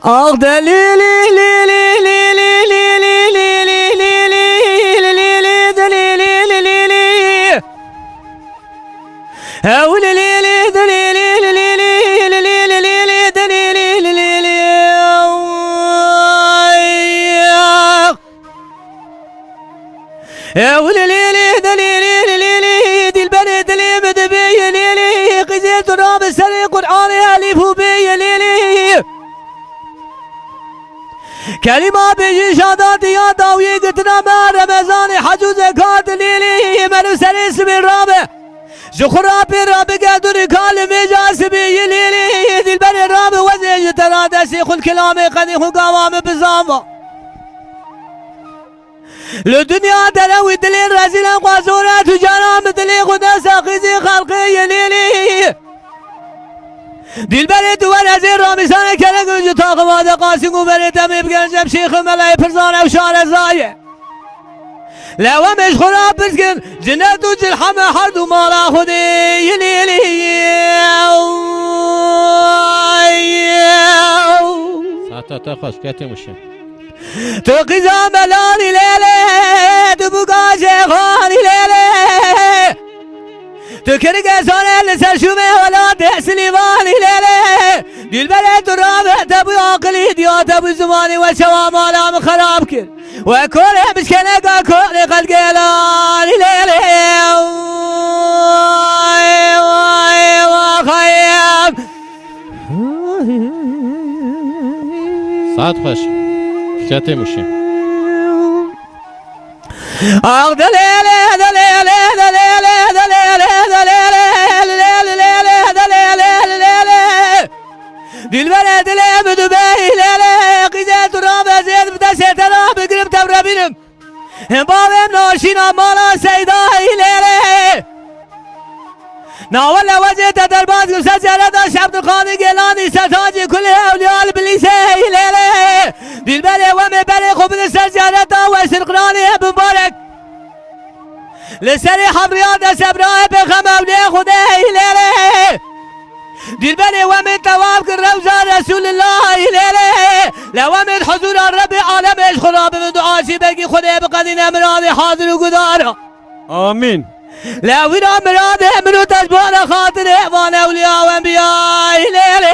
Ah deli li li li li li li li li li li li li li deli li li li li Ev li li li deli li li li li li li li li li deli li li li li Ev li li li deli li li li li dilberi deli medbi li li Qizil turab seri Kur'an alifu bi li li Kelima beji şadat ya daviye gitname Ramazan hacu zekat lili Melu seri ismi Rabbi Zuhrabi Rabbi geduri kalimi casibi lili Dilberi Rabbi vezi teradesi Kul kelami kadihu gavami bizama Le dünya derevi dili rezilen Qazure tücaram dili Kuda sakizi halkı lili Dilberi duvar ezir Ramizane kere gözü takımadı Kasım Umeri demeyip geleceğim Şeyh-i Meleği Pırzane Uşare Zayi Leve meşgula pırzgın Cinnetu cilhame hardu mala hudi Yili yili Saate hoş getirmişim. Tıkıza melan ilele Tıbuka cehar ilele Tükürük esan elle serşume hala tesliman ilele Dilbere durame tabu akıl diyor tabu zumani ve şevam alamı harap kir Ve kore miskene ka kore kalgelan ilele Saat hoş getirmişim. Ah delele delele delele delele delele delele Dilbere dile müdübeylele Qize turab ezir bide setera Bigrib tevrebinim Bavem naşina mala seyda ilele Navale vecete derbaz gülse cereda Şebdülkani gelani setacı Kulli evliyal bilise ilele Dilbere ve mebere kubini sercereda Ve sirkrani mübarek Leseri hamriyat sebrahe Pekhem evliye Hude ilele Dilberi ve min tevabkı Revza Resulullah ilele Leve min huzur Rabbi alem eşhurabı min duası Beki Hude bikadin emradi hazır gudara Amin. Levin emradi emru tecbara Khatır evan evliya ve enbiya ilele